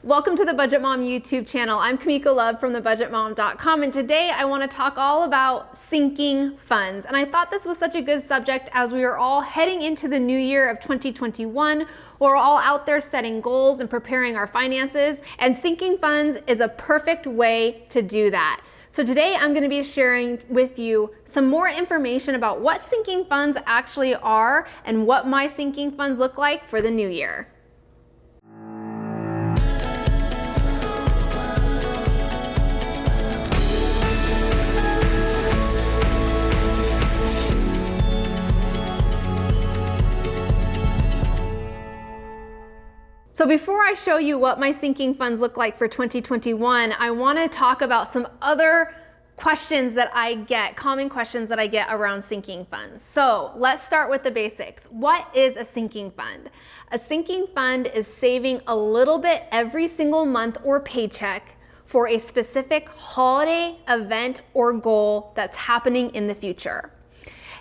Welcome to the Budget Mom YouTube channel. I'm Kamiko Love from thebudgetmom.com, and today I want to talk all about sinking funds. And I thought this was such a good subject as we are all heading into the new year of 2021. We're all out there setting goals and preparing our finances, and sinking funds is a perfect way to do that. So today I'm going to be sharing with you some more information about what sinking funds actually are and what my sinking funds look like for the new year. So before I show you what my sinking funds look like for 2021, I want to talk about some other questions that I get, common questions that I get around sinking funds. So let's start with the basics. What is a sinking fund? A sinking fund is saving a little bit every single month or paycheck for a specific holiday, event, or goal that's happening in the future.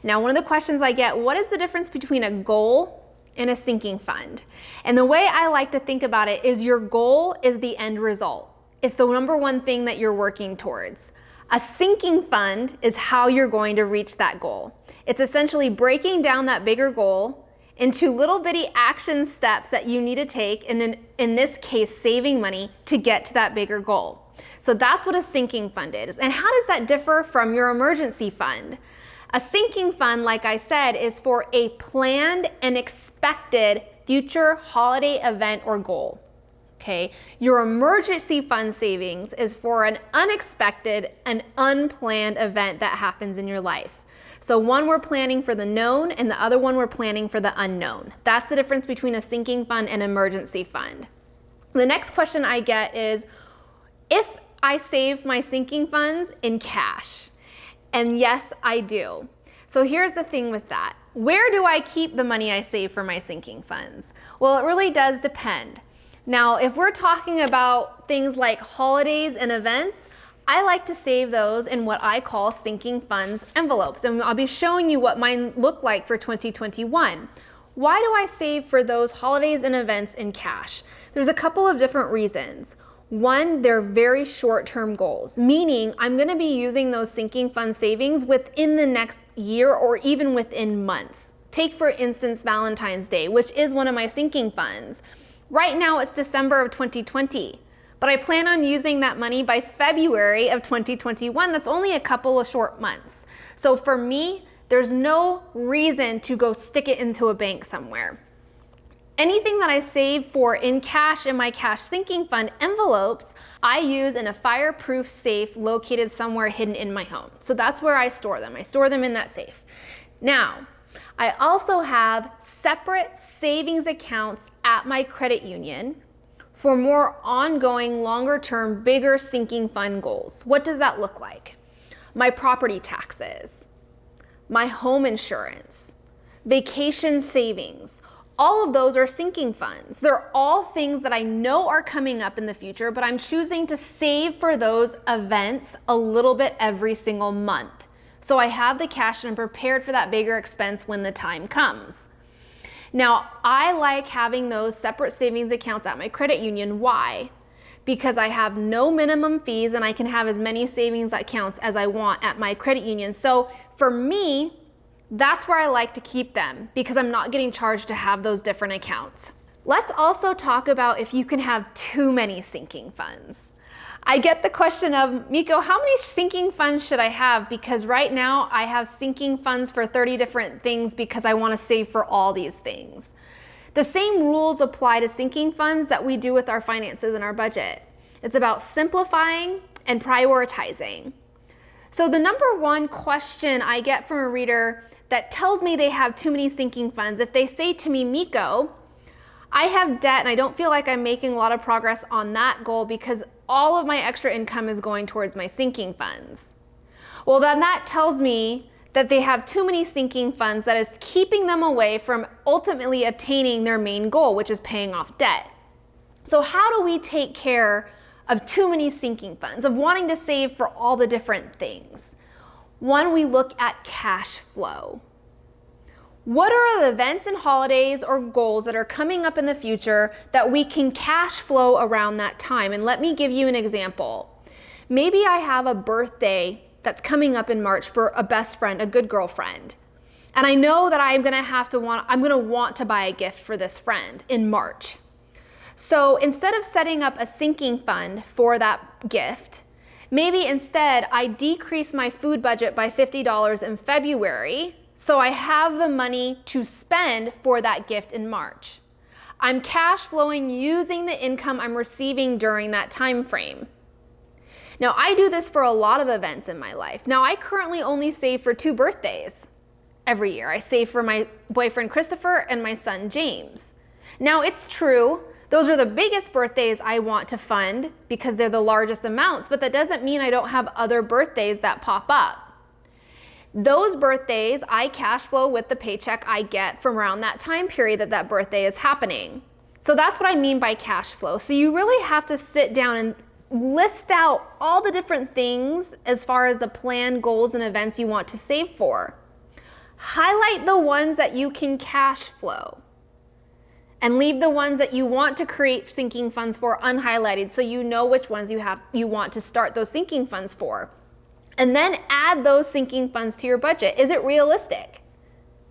Now, one of the questions I get, what is the difference between a goal and a sinking fund? And the way I like to think about it is your goal is the end result. It's the number one thing that you're working towards. A sinking fund is how you're going to reach that goal. It's essentially breaking down that bigger goal into little bitty action steps that you need to take, and in this case, saving money to get to that bigger goal. So that's what a sinking fund is. And how does that differ from your emergency fund? A sinking fund, like I said, is for a planned and expected future holiday event or goal. Okay? Your emergency fund savings is for an unexpected and unplanned event that happens in your life. So one we're planning for the known and the other one we're planning for the unknown. That's the difference between a sinking fund and emergency fund. The next question I get is, if I save my sinking funds in cash? And yes, I do. So here's the thing with that. Where do I keep the money I save for my sinking funds? Well, it really does depend. Now, if we're talking about things like holidays and events, I like to save those in what I call sinking funds envelopes. And I'll be showing you what mine look like for 2021. Why do I save for those holidays and events in cash? There's a couple of different reasons. One, they're very short-term goals, meaning I'm going to be using those sinking fund savings within the next year or even within months. Take, for instance, Valentine's Day, which is one of my sinking funds. Right now it's December of 2020, but I plan on using that money by February of 2021. That's only a couple of short months. So for me, there's no reason to go stick it into a bank somewhere. Anything that I save for in cash in my cash sinking fund envelopes, I use in a fireproof safe located somewhere hidden in my home. So that's where I store them. I store them in that safe. Now, I also have separate savings accounts at my credit union for more ongoing, longer term, bigger sinking fund goals. What does that look like? My property taxes, my home insurance, vacation savings. All of those are sinking funds. They're all things that I know are coming up in the future, but I'm choosing to save for those events a little bit every single month. So I have the cash and I'm prepared for that bigger expense when the time comes. Now, I like having those separate savings accounts at my credit union. Why? Because I have no minimum fees and I can have as many savings accounts as I want at my credit union. So for me, that's where I like to keep them because I'm not getting charged to have those different accounts. Let's also talk about if you can have too many sinking funds. I get the question of, Miko, how many sinking funds should I have? Because right now I have sinking funds for 30 different things because I want to save for all these things. The same rules apply to sinking funds that we do with our finances and our budget. It's about simplifying and prioritizing. So the number one question I get from a reader that tells me they have too many sinking funds, if they say to me, Miko, I have debt and I don't feel like I'm making a lot of progress on that goal because all of my extra income is going towards my sinking funds. Well, then that tells me that they have too many sinking funds that is keeping them away from ultimately obtaining their main goal, which is paying off debt. So how do we take care of too many sinking funds, of wanting to save for all the different things? One, we look at cash flow. What are the events and holidays or goals that are coming up in the future that we can cash flow around that time? And let me give you an example. Maybe I have a birthday that's coming up in March for a best friend, a good girlfriend. And I know that I'm gonna want to buy a gift for this friend in March. So instead of setting up a sinking fund for that gift, maybe instead I decrease my food budget by $50 in February, so I have the money to spend for that gift in March. I'm cash flowing using the income I'm receiving during that time frame. Now, I do this for a lot of events in my life. Now, I currently only save for 2 birthdays every year. I save for my boyfriend Christopher and my son James. Now, it's true, those are the biggest birthdays I want to fund because they're the largest amounts, but that doesn't mean I don't have other birthdays that pop up. Those birthdays, I cash flow with the paycheck I get from around that time period that birthday is happening. So that's what I mean by cash flow. So you really have to sit down and list out all the different things as far as the planned goals and events you want to save for. Highlight the ones that you can cash flow and leave the ones that you want to create sinking funds for unhighlighted, so you know which ones you want to start those sinking funds for. And then add those sinking funds to your budget. Is it realistic?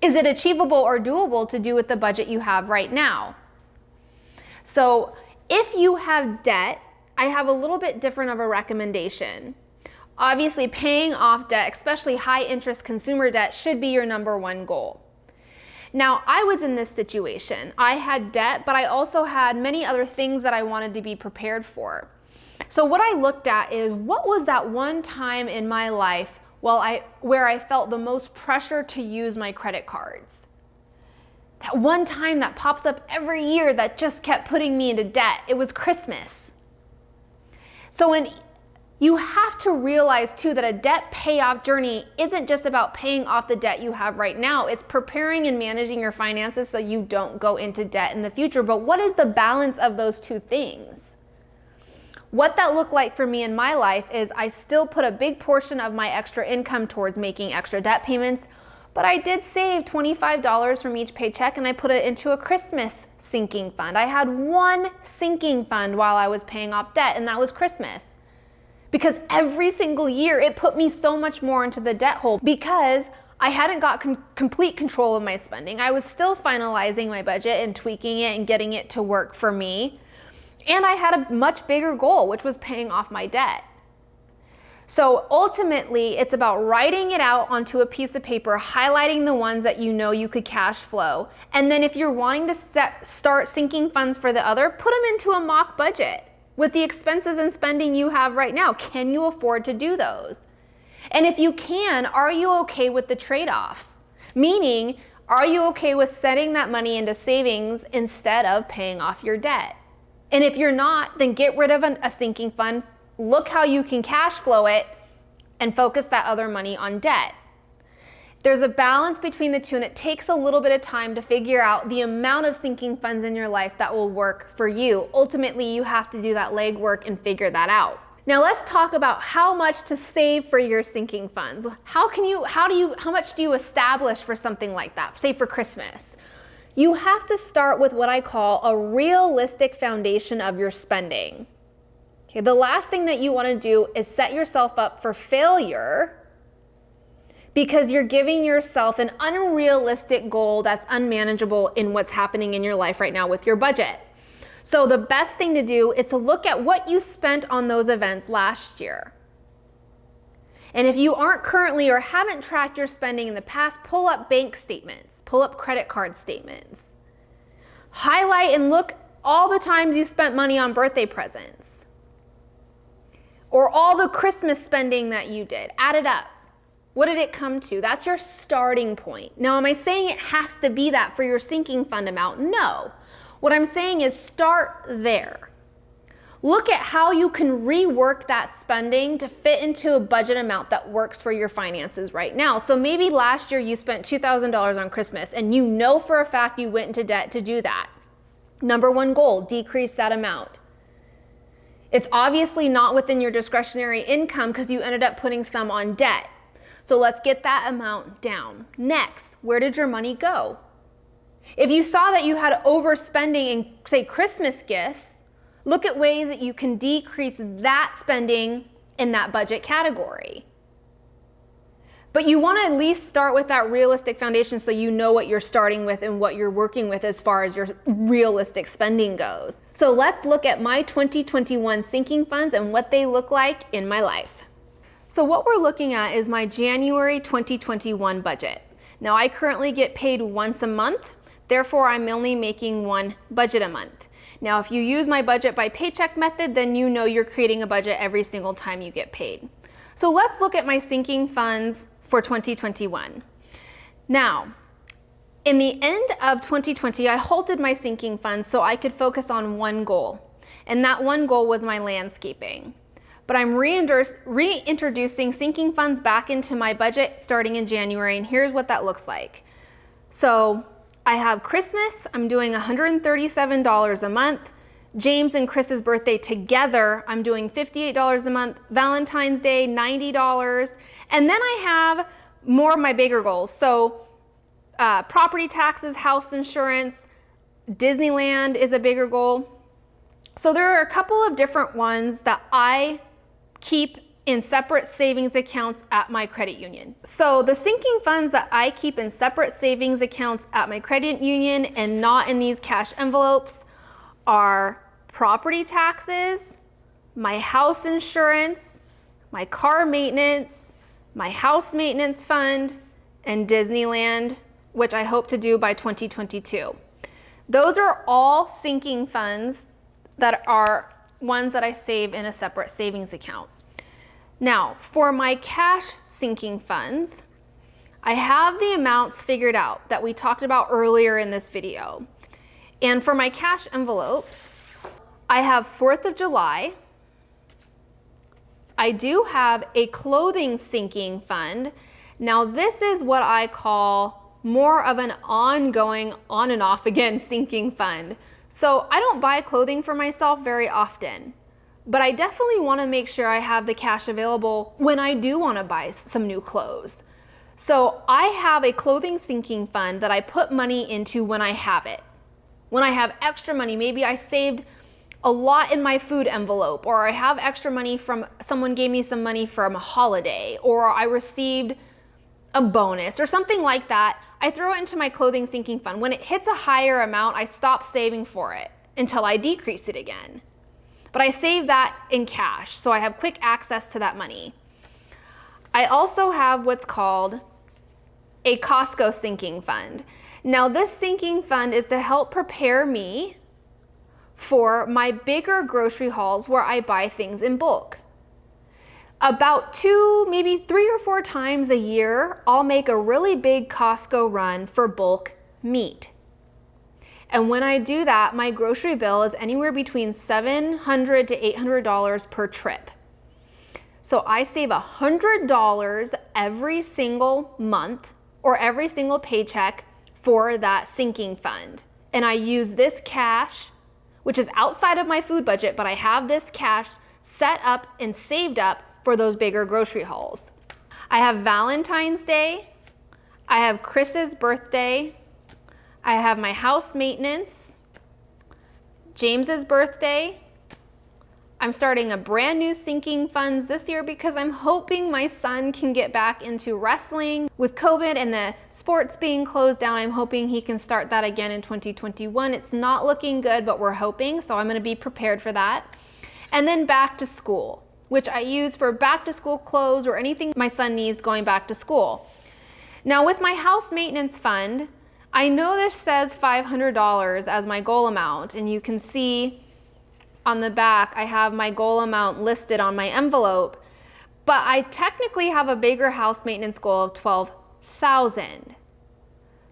Is it achievable or doable to do with the budget you have right now? So if you have debt, I have a little bit different of a recommendation. Obviously, paying off debt, especially high interest consumer debt, should be your number one goal. Now, I was in this situation. I had debt, but I also had many other things that I wanted to be prepared for. So what I looked at is, what was that one time in my life where I felt the most pressure to use my credit cards? That one time that pops up every year that just kept putting me into debt. It was Christmas. So you have to realize too that a debt payoff journey isn't just about paying off the debt you have right now. It's preparing and managing your finances so you don't go into debt in the future. But what is the balance of those two things? What that looked like for me in my life is I still put a big portion of my extra income towards making extra debt payments, but I did save $25 from each paycheck and I put it into a Christmas sinking fund. I had one sinking fund while I was paying off debt, and that was Christmas. Because every single year it put me so much more into the debt hole because I hadn't got complete control of my spending. I was still finalizing my budget and tweaking it and getting it to work for me. And I had a much bigger goal, which was paying off my debt. So ultimately, it's about writing it out onto a piece of paper, highlighting the ones that you know you could cash flow. And then if you're wanting to start sinking funds for the other, put them into a mock budget with the expenses and spending you have right now. Can you afford to do those? And if you can, are you okay with the trade-offs? Meaning, are you okay with setting that money into savings instead of paying off your debt? And if you're not, then get rid of a sinking fund, look how you can cash flow it, and focus that other money on debt. There's a balance between the two, and it takes a little bit of time to figure out the amount of sinking funds in your life that will work for you. Ultimately, you have to do that legwork and figure that out. Now let's talk about how much to save for your sinking funds. How much do you establish for something like that, say for Christmas? You have to start with what I call a realistic foundation of your spending. Okay, the last thing that you want to do is set yourself up for failure because you're giving yourself an unrealistic goal that's unmanageable in what's happening in your life right now with your budget. So the best thing to do is to look at what you spent on those events last year. And if you aren't currently or haven't tracked your spending in the past, pull up bank statements, pull up credit card statements. Highlight and look all the times you spent money on birthday presents or all the Christmas spending that you did. Add it up. What did it come to? That's your starting point. Now, am I saying it has to be that for your sinking fund amount? No. What I'm saying is start there. Look at how you can rework that spending to fit into a budget amount that works for your finances right now. So maybe last year you spent $2,000 on Christmas and you know for a fact you went into debt to do that. Number one goal, decrease that amount. It's obviously not within your discretionary income because you ended up putting some on debt. So let's get that amount down. Next, where did your money go? If you saw that you had overspending in, say, Christmas gifts, look at ways that you can decrease that spending in that budget category. But you want to at least start with that realistic foundation so you know what you're starting with and what you're working with as far as your realistic spending goes. So let's look at my 2021 sinking funds and what they look like in my life. So what we're looking at is my January 2021 budget. Now I currently get paid once a month, therefore I'm only making one budget a month. Now if you use my budget by paycheck method, then you know you're creating a budget every single time you get paid. So let's look at my sinking funds for 2021. Now, in the end of 2020, I halted my sinking funds so I could focus on one goal, and that one goal was my landscaping. But I'm reintroducing sinking funds back into my budget starting in January, and here's what that looks like. So I have Christmas, I'm doing $137 a month. James and Chris's birthday together, I'm doing $58 a month. Valentine's Day, $90. And then I have more of my bigger goals. So property taxes, house insurance, Disneyland is a bigger goal. So there are a couple of different ones that I keep in separate savings accounts at my credit union. So the sinking funds that I keep in separate savings accounts at my credit union and not in these cash envelopes are property taxes, my house insurance, my car maintenance, my house maintenance fund, and Disneyland, which I hope to do by 2022. Those are all sinking funds that are ones that I save in a separate savings account. Now, for my cash sinking funds, I have the amounts figured out that we talked about earlier in this video. And for my cash envelopes, I have 4th of July. I do have a clothing sinking fund. Now this is what I call more of an ongoing, on and off again sinking fund. So I don't buy clothing for myself very often, but I definitely want to make sure I have the cash available when I do want to buy some new clothes. So I have a clothing sinking fund that I put money into when I have it. When I have extra money, maybe I saved a lot in my food envelope, or I have extra money from someone gave me some money from a holiday, or I received a bonus or something like that, I throw it into my clothing sinking fund. When it hits a higher amount, I stop saving for it until I decrease it again. But I save that in cash, so I have quick access to that money. I also have what's called a Costco sinking fund. Now this sinking fund is to help prepare me for my bigger grocery hauls where I buy things in bulk. About 2, maybe 3 or 4 times a year, I'll make a really big Costco run for bulk meat. And when I do that, my grocery bill is anywhere between $700 to $800 per trip. So I save $100 every single month or every single paycheck for that sinking fund. And I use this cash, which is outside of my food budget, but I have this cash set up and saved up for those bigger grocery hauls. I have Valentine's Day, I have Chris's birthday, I have my house maintenance, James's birthday. I'm starting a brand new sinking funds this year because I'm hoping my son can get back into wrestling. With COVID and the sports being closed down, I'm hoping he can start that again in 2021. It's not looking good, but we're hoping, so I'm gonna be prepared for that. And then back to school, which I use for back to school clothes or anything my son needs going back to school. Now with my house maintenance fund, I know this says $500 as my goal amount, and you can see on the back, I have my goal amount listed on my envelope, but I technically have a bigger house maintenance goal of $12,000.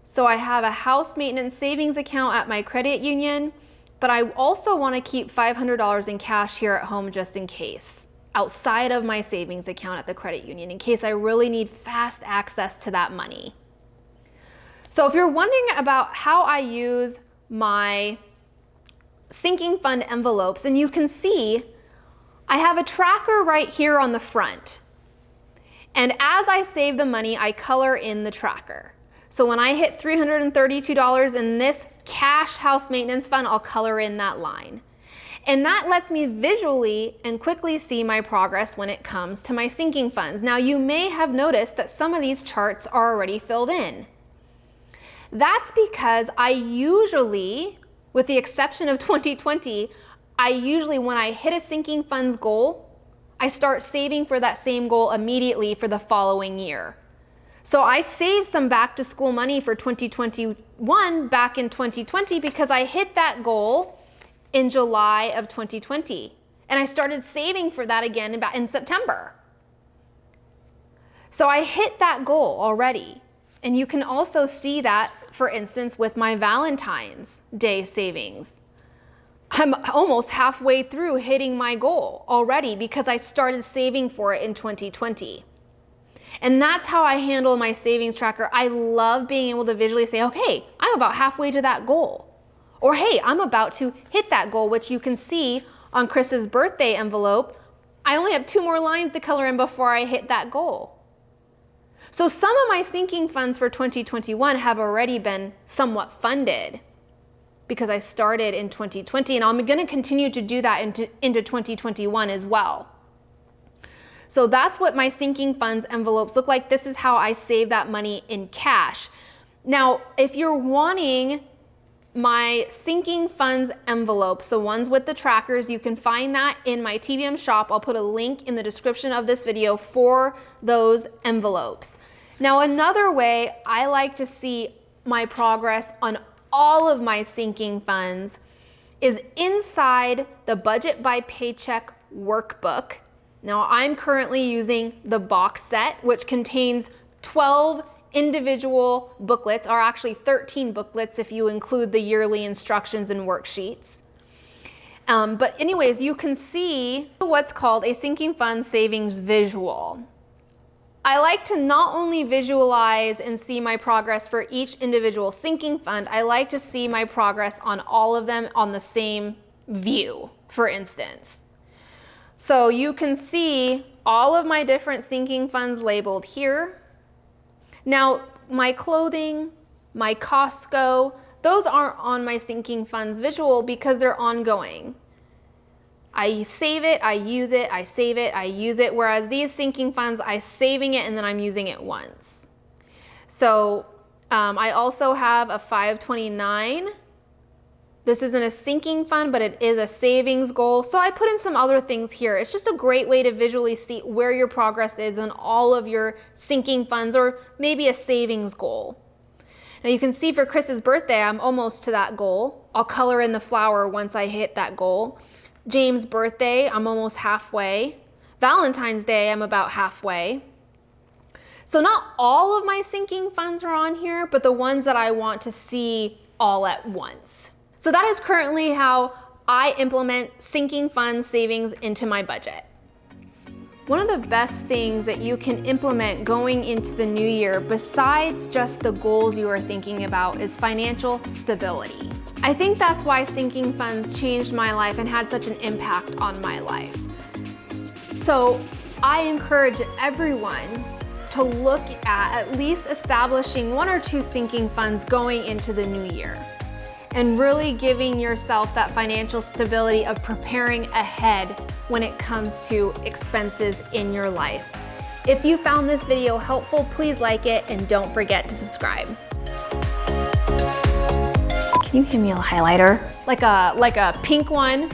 So I have a house maintenance savings account at my credit union, but I also want to keep $500 in cash here at home just in case, outside of my savings account at the credit union, in case I really need fast access to that money. So if you're wondering about how I use my sinking fund envelopes, and you can see I have a tracker right here on the front. And as I save the money, I color in the tracker. So when I hit $332 in this cash house maintenance fund, I'll color in that line. And that lets me visually and quickly see my progress when it comes to my sinking funds. Now, you may have noticed that some of these charts are already filled in. That's because I usually, with the exception of 2020, when I hit a sinking funds goal, I start saving for that same goal immediately for the following year. So I saved some back to school money for 2021 back in 2020 because I hit that goal in July of 2020. And I started saving for that again in September. So I hit that goal already. And you can also see that, for instance, with my Valentine's Day savings. I'm almost halfway through hitting my goal already because I started saving for it in 2020. And that's how I handle my savings tracker. I love being able to visually say, okay, I'm about halfway to that goal. Or hey, I'm about to hit that goal, which you can see on Chris's birthday envelope. I only have 2 more lines to color in before I hit that goal. So some of my sinking funds for 2021 have already been somewhat funded because I started in 2020, and I'm gonna continue to do that into 2021 as well. So that's what my sinking funds envelopes look like. This is how I save that money in cash. Now, if you're wanting my sinking funds envelopes, the ones with the trackers, you can find that in my TBM shop. I'll put a link in the description of this video for those envelopes. Now, another way I like to see my progress on all of my sinking funds is inside the Budget by Paycheck workbook. Now, I'm currently using the box set, which contains 12 individual booklets, or actually 13 booklets if you include the yearly instructions and worksheets. But anyways, you can see what's called a sinking fund savings visual. I like to not only visualize and see my progress for each individual sinking fund, I like to see my progress on all of them on the same view, for instance. So you can see all of my different sinking funds labeled here. Now, my clothing, my Costco, those aren't on my sinking funds visual because they're ongoing. I save it, I use it, I save it, I use it, whereas these sinking funds, I'm saving it and then I'm using it once. So I also have a 529. This isn't a sinking fund, but it is a savings goal. So I put in some other things here. It's just a great way to visually see where your progress is on all of your sinking funds or maybe a savings goal. Now you can see for Chris's birthday, I'm almost to that goal. I'll color in the flower once I hit that goal. James' birthday, I'm almost halfway. Valentine's Day, I'm about halfway. So not all of my sinking funds are on here, but the ones that I want to see all at once. So that is currently how I implement sinking fund savings into my budget. One of the best things that you can implement going into the new year, besides just the goals you are thinking about, is financial stability. I think that's why sinking funds changed my life and had such an impact on my life. So I encourage everyone to look at least establishing 1 or 2 sinking funds going into the new year, and really giving yourself that financial stability of preparing ahead when it comes to expenses in your life. If you found this video helpful, please like it and don't forget to subscribe. Can you give me a highlighter? Like a pink one?